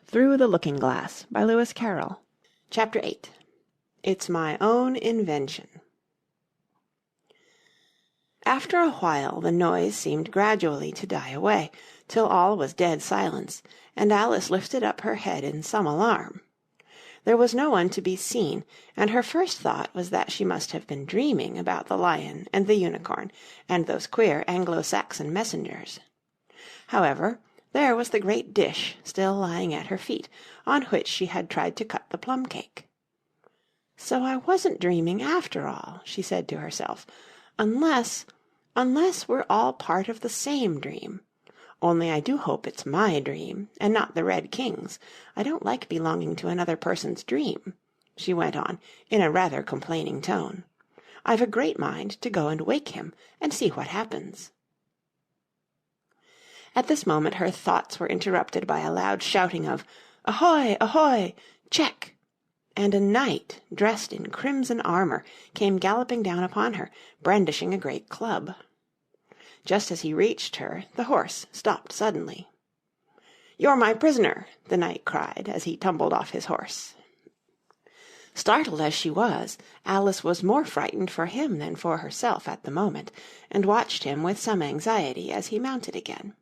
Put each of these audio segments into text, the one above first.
Through the Looking-Glass by Lewis Carroll. Chapter 8. It's My Own Invention. After a while the noise seemed gradually to die away, till all was dead silence, and Alice lifted up her head in some alarm. There was no one to be seen, and her first thought was that she must have been dreaming about the lion and the unicorn, and those queer Anglo-Saxon messengers. However, there was the great dish still lying at her feet, on which she had tried to cut the plum-cake. "So I wasn't dreaming after all," she said to herself, unless we're all part of the same dream. Only I do hope it's my dream, and not the Red King's. I don't like belonging to another person's dream," she went on, in a rather complaining tone. "I've a great mind to go and wake him, and see what happens." At this moment her thoughts were interrupted by a loud shouting of "Ahoy! Ahoy! Check!" and a knight, dressed in crimson armour, came galloping down upon her, brandishing a great club. Just as he reached her, the horse stopped suddenly. "You're my prisoner!" the knight cried, as he tumbled off his horse. Startled as she was, Alice was more frightened for him than for herself at the moment, and watched him with some anxiety as he mounted again.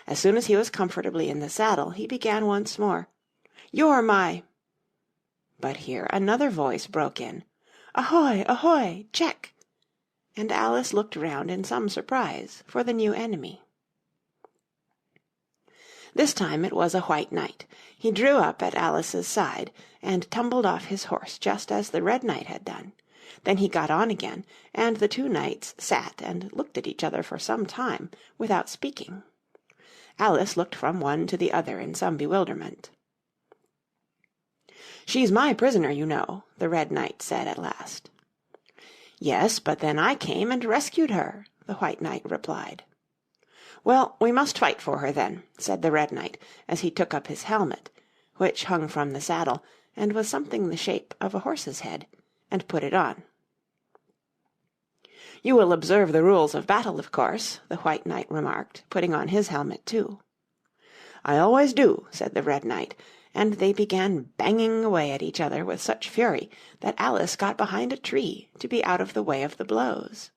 As soon as he was comfortably in the saddle, he began once more, "You're my—" But here another voice broke in, "Ahoy! Ahoy! Check!" and Alice looked round in some surprise for the new enemy. This time it was a white knight. He drew up at Alice's side, and tumbled off his horse just as the Red Knight had done. Then he got on again, and the two knights sat and looked at each other for some time, without speaking. Alice looked from one to the other in some bewilderment. "She's my prisoner, you know," the Red Knight said at last. "Yes, but then I came and rescued her," the White Knight replied. "Well, we must fight for her then," said the Red Knight, as he took up his helmet, which hung from the saddle, and was something the shape of a horse's head, and put it on. "You will observe the rules of battle, of course," the White Knight remarked, putting on his helmet too. "I always do," said the Red Knight, and they began banging away at each other with such fury that Alice got behind a tree to be out of the way of the blows.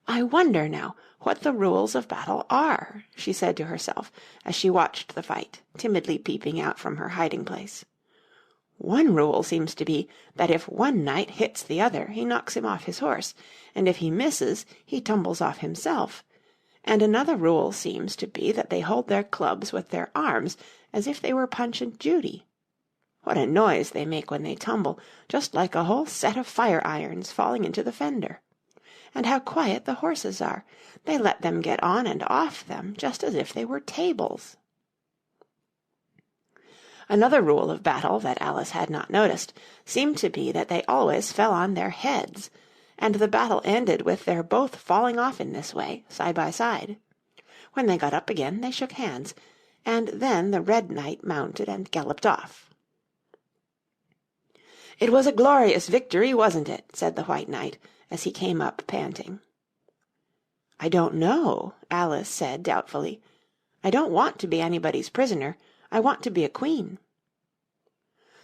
"I wonder, now, what the rules of battle are," she said to herself, as she watched the fight, timidly peeping out from her hiding-place. "One rule seems to be that if one knight hits the other he knocks him off his horse, and if he misses he tumbles off himself, and another rule seems to be that they hold their clubs with their arms as if they were Punch and Judy. What a noise they make when they tumble, just like a whole set of fire-irons falling into the fender. And how quiet the horses are! They let them get on and off them just as if they were tables." Another rule of battle that Alice had not noticed seemed to be that they always fell on their heads, and the battle ended with their both falling off in this way, side by side. When they got up again they shook hands, and then the Red Knight mounted and galloped off. "It was a glorious victory, wasn't it?" said the White Knight, as he came up panting. "I don't know," Alice said doubtfully. "I don't want to be anybody's prisoner. I want to be a queen."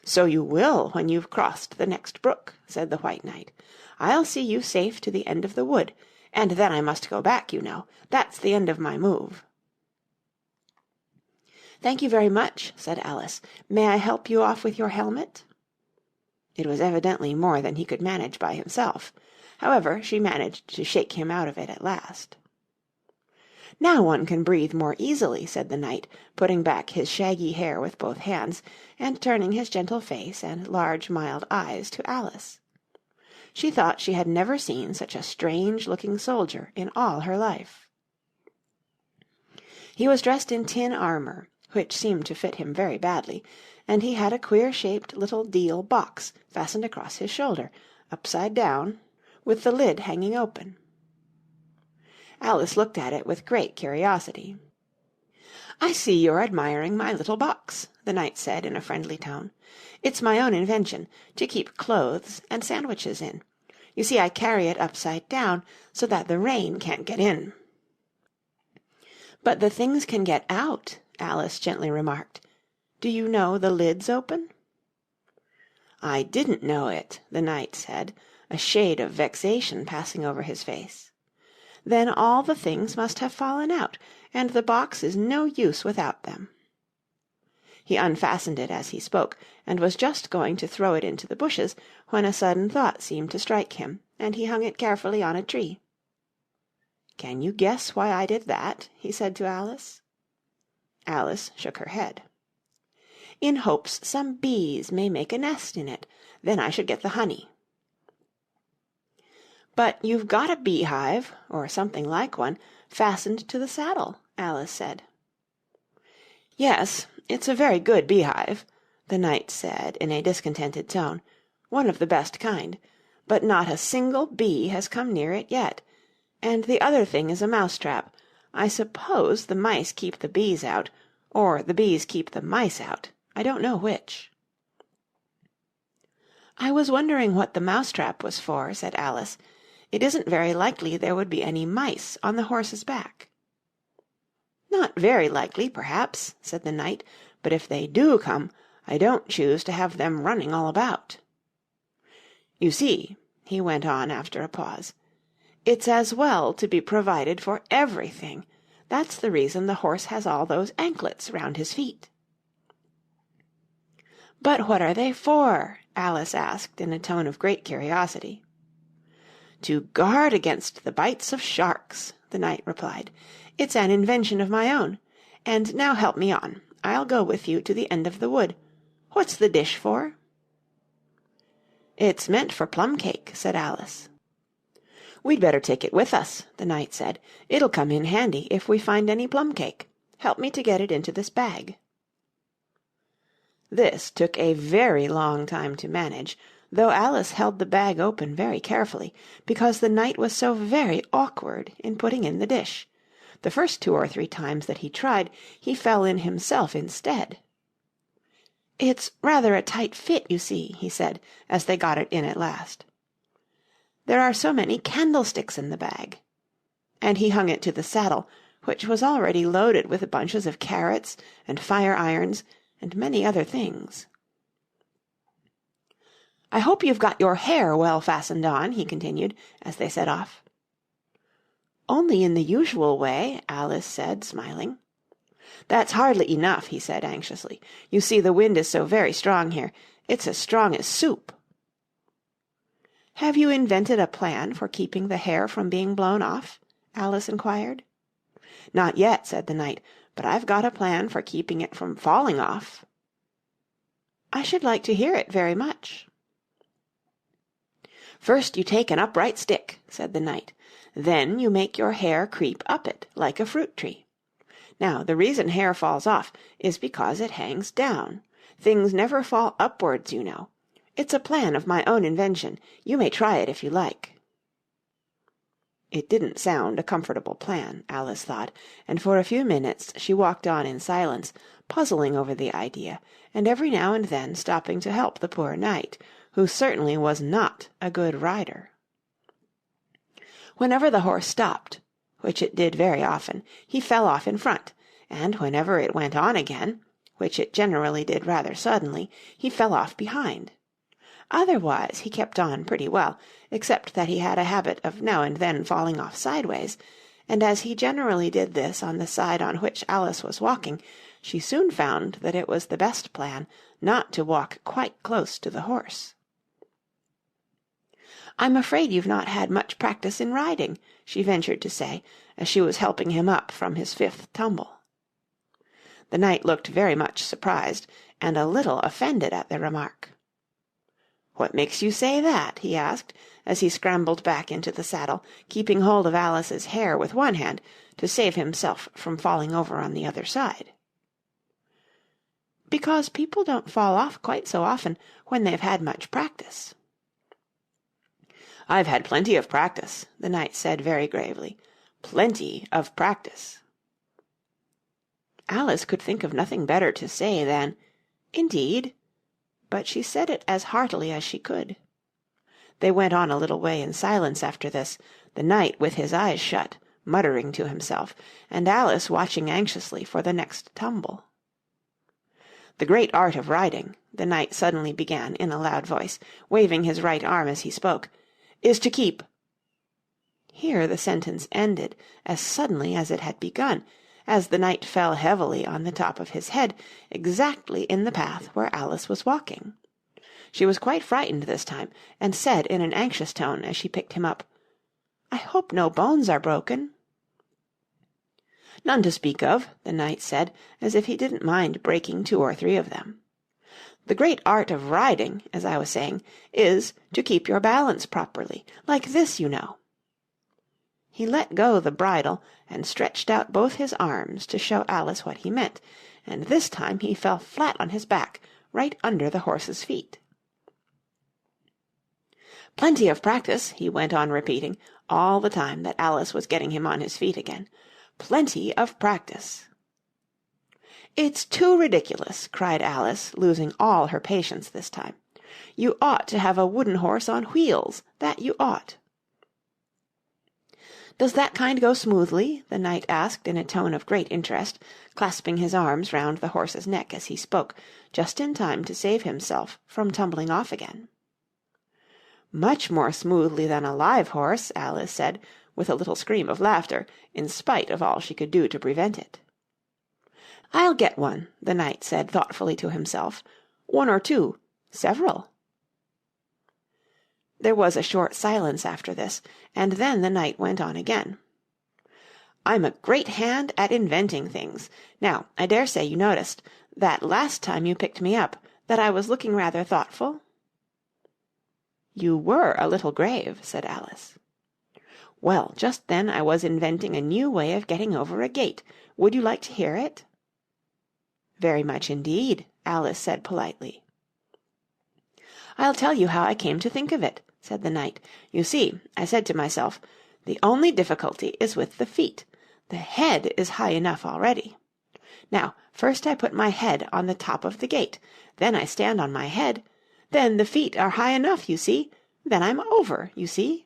"So you will when you've crossed the next brook," said the White Knight. "I'll see you safe to the end of the wood, and then I must go back, you know. That's the end of my move." "Thank you very much," said Alice. "May I help you off with your helmet?" It was evidently more than he could manage by himself. However, she managed to shake him out of it at last. "Now one can breathe more easily," said the knight, putting back his shaggy hair with both hands, and turning his gentle face and large mild eyes to Alice. She thought she had never seen such a strange-looking soldier in all her life. He was dressed in tin armour, which seemed to fit him very badly, and he had a queer-shaped little deal box fastened across his shoulder, upside down, with the lid hanging open. Alice looked at it with great curiosity. "I see you're admiring my little box," the knight said in a friendly tone. "It's my own invention, to keep clothes and sandwiches in. You see, I carry it upside down, so that the rain can't get in." "But the things can get out," Alice gently remarked. "Do you know the lid's open?" "I didn't know it," the knight said, a shade of vexation passing over his face. "Then all the things must have fallen out, and the box is no use without them." He unfastened it as he spoke, and was just going to throw it into the bushes, when a sudden thought seemed to strike him, and he hung it carefully on a tree. "Can you guess why I did that?" he said to Alice. Alice shook her head. "In hopes some bees may make a nest in it. Then I should get the honey." "But you've got a beehive, or something like one, fastened to the saddle," Alice said. "Yes, it's a very good beehive," the knight said in a discontented tone, "one of the best kind, but not a single bee has come near it yet. And the other thing is a mousetrap. I suppose the mice keep the bees out, or the bees keep the mice out. I don't know which." "I was wondering what the mousetrap was for," said Alice. "It isn't very likely there would be any mice on the horse's back." "Not very likely, perhaps," said the knight, "but if they do come, I don't choose to have them running all about. You see," he went on after a pause, "it's as well to be provided for everything. That's the reason the horse has all those anklets round his feet." "But what are they for?" Alice asked in a tone of great curiosity. "To guard against the bites of sharks," the knight replied. "It's an invention of my own. And now help me on. I'll go with you to the end of the wood. What's the dish for?" "It's meant for plum cake," said Alice. "We'd better take it with us," the knight said. "It'll come in handy if we find any plum cake. Help me to get it into this bag." This took a very long time to manage, though Alice held the bag open very carefully, because the knight was so very awkward in putting in the dish. The first 2 or 3 times that he tried, he fell in himself instead. "It's rather a tight fit, you see," he said, as they got it in at last. "There are so many candlesticks in the bag." And he hung it to the saddle, which was already loaded with bunches of carrots and fire-irons and many other things. "I hope you've got your hair well fastened on," he continued, as they set off. "Only in the usual way," Alice said, smiling. "That's hardly enough," he said anxiously. "You see, the wind is so very strong here. It's as strong as soup." "Have you invented a plan for keeping the hair from being blown off?" Alice inquired. "Not yet," said the knight, "but I've got a plan for keeping it from falling off." "I should like to hear it very much." "First you take an upright stick," said the knight. "Then you make your hair creep up it, like a fruit tree. Now, the reason hair falls off is because it hangs down. Things never fall upwards, you know. It's a plan of my own invention. You may try it if you like." It didn't sound a comfortable plan, Alice thought, and for a few minutes she walked on in silence, puzzling over the idea, and every now and then stopping to help the poor knight, who certainly was not a good rider. Whenever the horse stopped, which it did very often, he fell off in front, and whenever it went on again, which it generally did rather suddenly, he fell off behind. Otherwise he kept on pretty well, except that he had a habit of now and then falling off sideways, and as he generally did this on the side on which Alice was walking, she soon found that it was the best plan not to walk quite close to the horse. "I'm afraid you've not had much practice in riding," she ventured to say, as she was helping him up from his 5th tumble. The knight looked very much surprised, and a little offended at the remark. "What makes you say that?" he asked, as he scrambled back into the saddle, keeping hold of Alice's hair with one hand to save himself from falling over on the other side. "Because people don't fall off quite so often when they've had much practice." "I've had plenty of practice," the knight said very gravely. "Plenty of practice." Alice could think of nothing better to say than, "Indeed," but she said it as heartily as she could. They went on a little way in silence after this, the knight with his eyes shut, muttering to himself, and Alice watching anxiously for the next tumble. "The great art of riding," the knight suddenly began in a loud voice, waving his right arm as he spoke, "is to keep—" Here the sentence ended as suddenly as it had begun, as the knight fell heavily on the top of his head, exactly in the path where Alice was walking. She was quite frightened this time, and said in an anxious tone as she picked him up, "I hope no bones are broken." "None to speak of," the knight said, as if he didn't mind breaking 2 or 3 of them. "The great art of riding, as I was saying, is to keep your balance properly, like this, you know." He let go the bridle and stretched out both his arms to show Alice what he meant, and this time he fell flat on his back, right under the horse's feet. "Plenty of practice," he went on repeating, all the time that Alice was getting him on his feet again. "Plenty of practice." "It's too ridiculous," cried Alice, losing all her patience this time. "You ought to have a wooden horse on wheels, that you ought." "Does that kind go smoothly?" the knight asked in a tone of great interest, clasping his arms round the horse's neck as he spoke, just in time to save himself from tumbling off again. "Much more smoothly than a live horse," Alice said, with a little scream of laughter, in spite of all she could do to prevent it. "I'll get one," the knight said thoughtfully to himself. "1 or 2, several." There was a short silence after this, and then the knight went on again. "I'm a great hand at inventing things. Now, I dare say you noticed, that last time you picked me up, that I was looking rather thoughtful?" "You were a little grave," said Alice. "Well, just then I was inventing a new way of getting over a gate. Would you like to hear it?" "Very much indeed," Alice said politely. "I'll tell you how I came to think of it," said the knight. "You see, I said to myself, the only difficulty is with the feet. The head is high enough already. Now, first I put my head on the top of the gate, then I stand on my head, then the feet are high enough, you see, then I'm over, you see."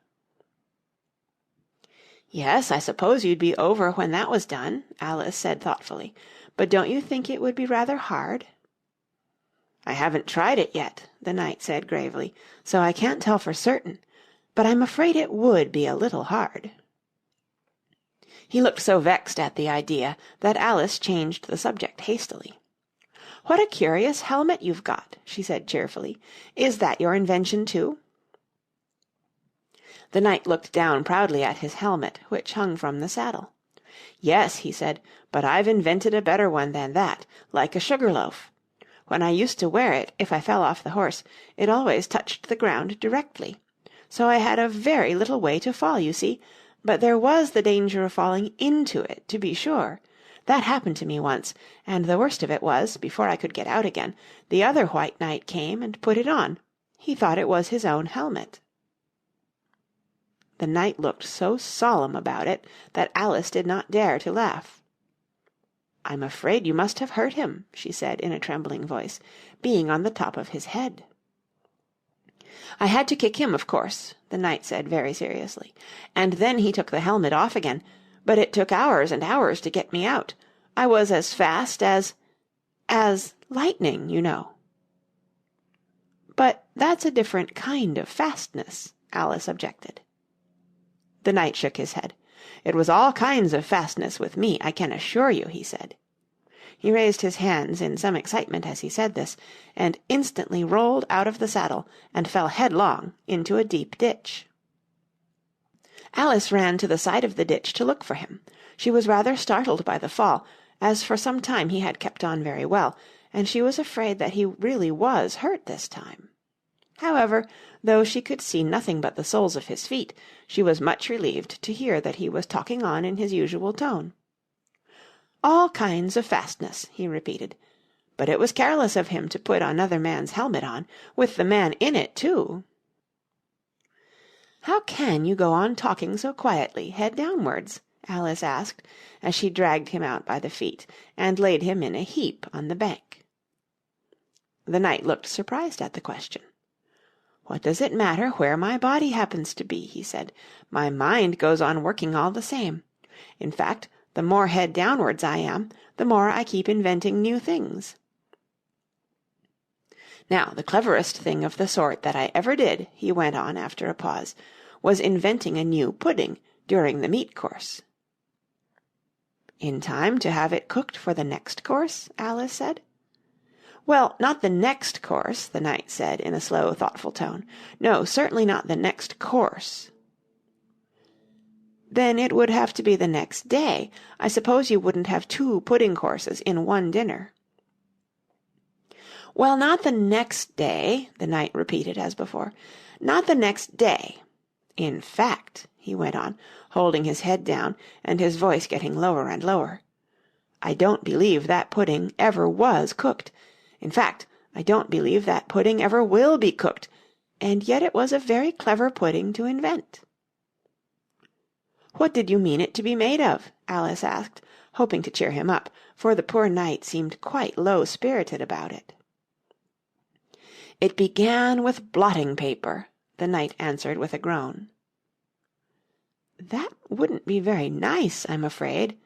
"Yes, I suppose you'd be over when that was done," Alice said thoughtfully, "but don't you think it would be rather hard?" "I haven't tried it yet," the knight said gravely, "so I can't tell for certain, but I'm afraid it would be a little hard." He looked so vexed at the idea that Alice changed the subject hastily. "What a curious helmet you've got," she said cheerfully. "Is that your invention too?" The knight looked down proudly at his helmet, which hung from the saddle. "Yes," he said, "but I've invented a better one than that, like a sugar-loaf. When I used to wear it, if I fell off the horse, it always touched the ground directly. So I had a very little way to fall, you see, but there was the danger of falling into it, to be sure. That happened to me once, and the worst of it was, before I could get out again, the other white knight came and put it on. He thought it was his own helmet." The knight looked so solemn about it that Alice did not dare to laugh. "I'm afraid you must have hurt him," she said in a trembling voice, "being on the top of his head." "I had to kick him, of course," the knight said very seriously, "and then he took the helmet off again, but it took hours and hours to get me out. I was as fast as lightning, you know." "But that's a different kind of fastness," Alice objected. The knight shook his head. "It was all kinds of fastness with me, I can assure you," he said. He raised his hands in some excitement as he said this, and instantly rolled out of the saddle and fell headlong into a deep ditch. Alice ran to the side of the ditch to look for him. She was rather startled by the fall, as for some time he had kept on very well, and she was afraid that he really was hurt this time. However, though she could see nothing but the soles of his feet, she was much relieved to hear that he was talking on in his usual tone. "All kinds of fastness," he repeated. "But it was careless of him to put another man's helmet on, with the man in it, too." "How can you go on talking so quietly, head downwards?" Alice asked, as she dragged him out by the feet, and laid him in a heap on the bank. The knight looked surprised at the question. "What does it matter where my body happens to be?" he said. "My mind goes on working all the same. In fact, the more head downwards I am, the more I keep inventing new things. Now, the cleverest thing of the sort that I ever did, he went on after a pause, was inventing a new pudding during the meat course. In time to have it cooked for the next course? Alice said. Well, not the next course, the knight said in a slow, thoughtful tone. No, certainly not the next course. Then it would have to be the next day. I suppose you wouldn't have 2 pudding courses in one dinner. Well, not the next day, the knight repeated as before. Not the next day. In fact, he went on, holding his head down and his voice getting lower and lower, I don't believe that pudding ever was cooked. In fact, I don't believe that pudding ever will be cooked, and yet it was a very clever pudding to invent. What did you mean it to be made of? Alice asked, hoping to cheer him up, for the poor knight seemed quite low-spirited about it. It began with blotting paper, the knight answered with a groan. That wouldn't be very nice, I'm afraid.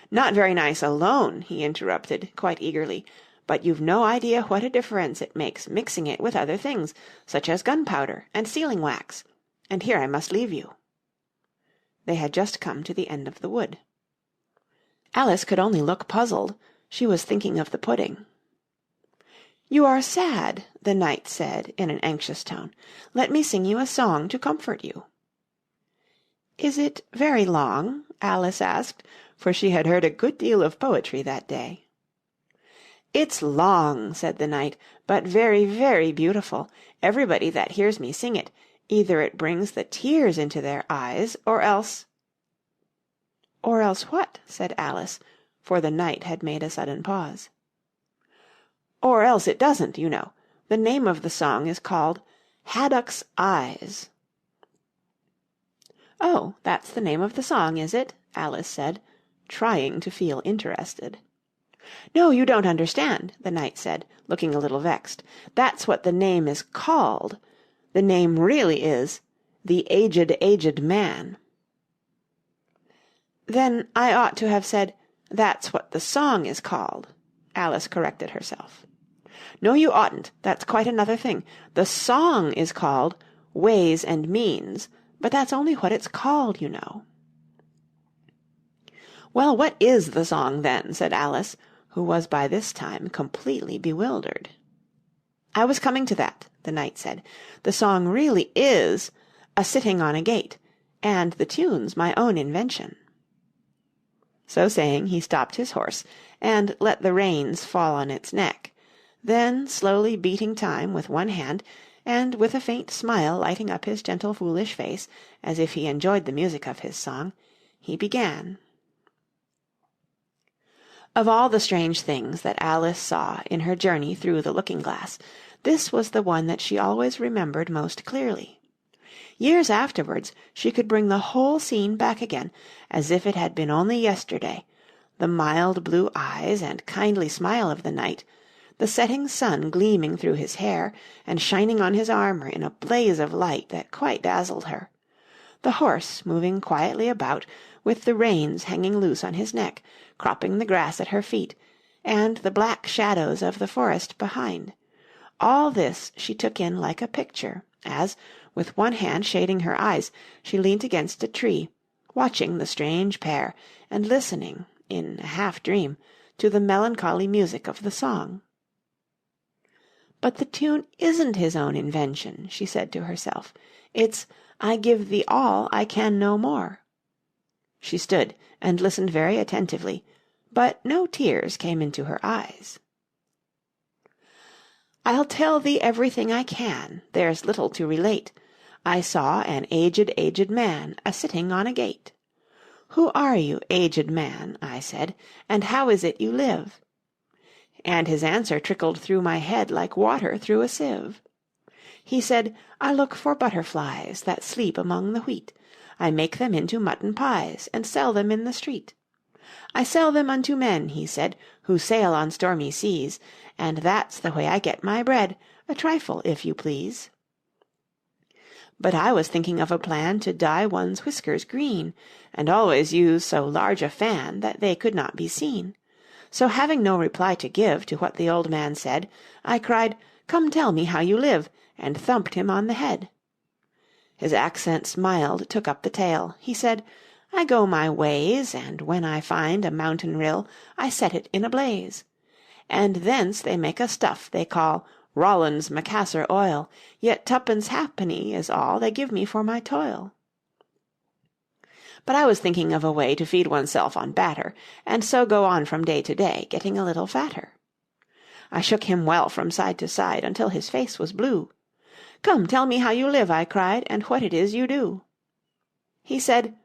Not very nice alone, he interrupted, quite eagerly, but you've no idea what a difference it makes mixing it with other things, such as gunpowder and sealing-wax. And here I must leave you. They had just come to the end of the wood. Alice could only look puzzled. She was thinking of the pudding. You are sad, the knight said in an anxious tone. Let me sing you a song to comfort you. Is it very long? Alice asked, for she had heard a good deal of poetry that day. It's long, said the knight, but very, very beautiful. Everybody that hears me sing it, either it brings the tears into their eyes, or else— Or else what? Said Alice, for the knight had made a sudden pause. Or else it doesn't, you know. The name of the song is called Haddock's Eyes. Oh, that's the name of the song, is it? Alice said, trying to feel interested. No, you don't understand, the knight said, looking a little vexed. That's what the name is called. The name really is The Aged Man. Then I ought to have said, that's what the song is called. Alice corrected herself. No, you oughtn't. That's quite another thing. The song is called Ways and Means, but that's only what it's called, you know. Well, what is the song, then? Said Alice, who was by this time completely bewildered. I was coming to that, the knight said. The song really is A Sitting on a Gate, and the tune's my own invention. So saying, he stopped his horse, and let the reins fall on its neck. Then, slowly beating time with one hand, and with a faint smile lighting up his gentle foolish face, as if he enjoyed the music of his song, he began. Of all the strange things that Alice saw in her journey through the looking-glass, this was the one that she always remembered most clearly. Years afterwards she could bring the whole scene back again, as if it had been only yesterday, the mild blue eyes and kindly smile of the knight, the setting sun gleaming through his hair and shining on his armour in a blaze of light that quite dazzled her, the horse moving quietly about, with the reins hanging loose on his neck, cropping the grass at her feet, and the black shadows of the forest behind. All this she took in like a picture, as, with one hand shading her eyes, she leant against a tree, watching the strange pair, and listening, in a half-dream, to the melancholy music of the song. But the tune isn't his own invention, she said to herself. It's I give thee all, I can no more. She stood and listened very attentively, but no tears came into her eyes. I'll tell thee everything I can, there's little to relate. I saw an aged man a-sitting on a gate. Who are you, aged man? I said, and how is it you live? And his answer trickled through my head like water through a sieve. He said, I look for butterflies that sleep among the wheat. I make them into mutton pies, and sell them in the street. I sell them unto men, he said, who sail on stormy seas, and that's the way I get my bread, a trifle, if you please. But I was thinking of a plan to dye one's whiskers green, and always use so large a fan that they could not be seen. So having no reply to give to what the old man said, I cried, 'Come tell me how you live,' and thumped him on the head. His accents mild took up the tale. He said, 'I go my ways, and when I find a mountain rill, I set it in a blaze. And thence they make a stuff they call Rollin's Macassar oil, yet tuppence halfpenny is all they give me for my toil.' But I was thinking of a way to feed oneself on batter, and so go on from day to day, getting a little fatter. I shook him well from side to side, until his face was blue. 'Come, tell me how you live,' I cried, 'and what it is you do.' He said,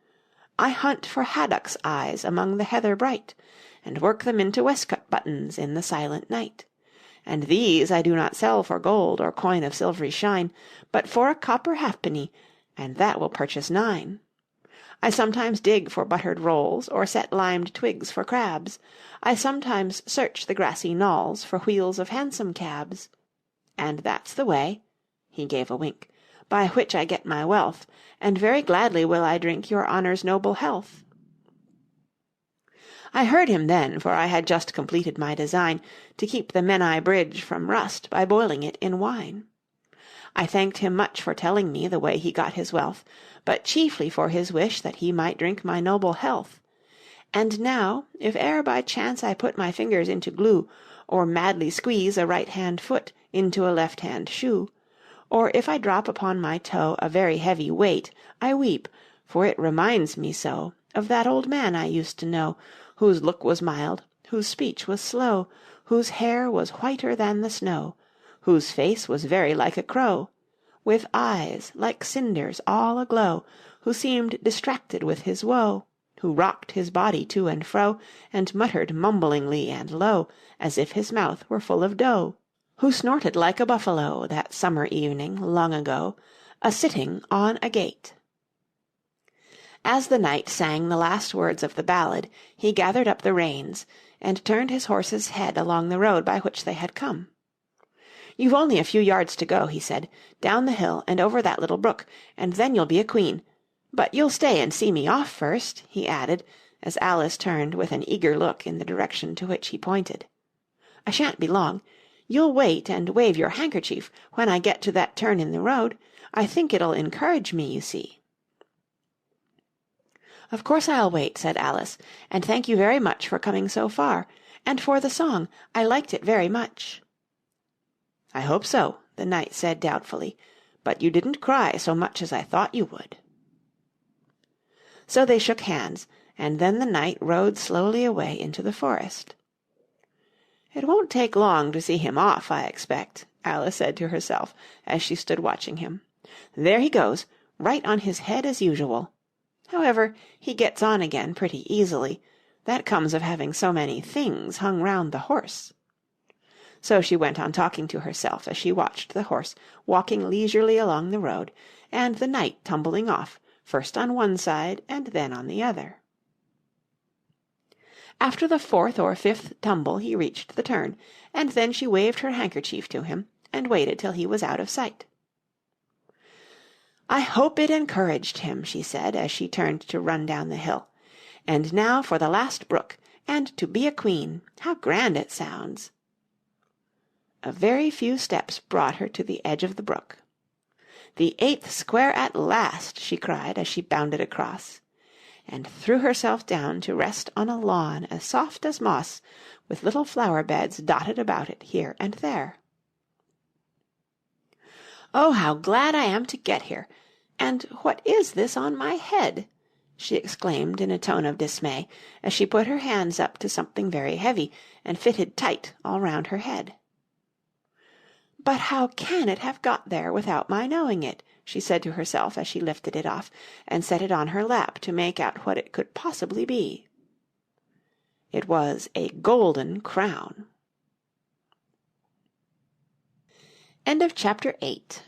'I hunt for haddocks' eyes among the heather bright, and work them into waistcoat buttons in the silent night. And these I do not sell for gold or coin of silvery shine, but for a copper halfpenny, and that will purchase 9. I sometimes dig for buttered rolls, or set limed twigs for crabs. I sometimes search the grassy knolls for wheels of hansom cabs. And that's the way,' he gave a wink, 'by which I get my wealth, and very gladly will I drink your honour's noble health.' I heard him then, for I had just completed my design to keep the Menai Bridge from rust by boiling it in wine. I thanked him much for telling me the way he got his wealth, but chiefly for his wish that he might drink my noble health. And now, if e'er by chance I put my fingers into glue, or madly squeeze a right-hand foot into a left-hand shoe, or if I drop upon my toe a very heavy weight, I weep, for it reminds me so of that old man I used to know, whose look was mild, whose speech was slow, whose hair was whiter than the snow, whose face was very like a crow, with eyes like cinders all aglow, who seemed distracted with his woe, who rocked his body to and fro, and muttered mumblingly and low, as if his mouth were full of dough, who snorted like a buffalo that summer evening, long ago, a-sitting on a gate." As the knight sang the last words of the ballad, he gathered up the reins, and turned his horse's head along the road by which they had come. "You've only a few yards to go," he said, "down the hill and over that little brook, and then you'll be a queen. But you'll stay and see me off first," he added, as Alice turned with an eager look in the direction to which he pointed. "I shan't be long. You'll wait and wave your handkerchief when I get to that turn in the road. I think it'll encourage me, you see." "Of course I'll wait," said Alice, "and thank you very much for coming so far, and for the song. I liked it very much." "I hope so," the knight said doubtfully, "but you didn't cry so much as I thought you would." So they shook hands, and then the knight rode slowly away into the forest. "It won't take long to see him off, I expect," Alice said to herself as she stood watching him. "There he goes, right on his head as usual. However, he gets on again pretty easily. That comes of having so many things hung round the horse." So she went on talking to herself as she watched the horse walking leisurely along the road, and the knight tumbling off, first on one side and then on the other. After the 4th or 5th tumble he reached the turn, and then she waved her handkerchief to him, and waited till he was out of sight. "I hope it encouraged him," she said, as she turned to run down the hill. "And now for the last brook, and to be a queen. How grand it sounds!" A very few steps brought her to the edge of the brook. "The 8th square at last!" she cried as she bounded across, and threw herself down to rest on a lawn as soft as moss, with little flower beds dotted about it here and there. "Oh, how glad I am to get here! And what is this on my head?" she exclaimed in a tone of dismay, as she put her hands up to something very heavy, and fitted tight all round her head. "But how can it have got there without my knowing it?" she said to herself as she lifted it off, and set it on her lap to make out what it could possibly be. It was a golden crown. End of chapter 8.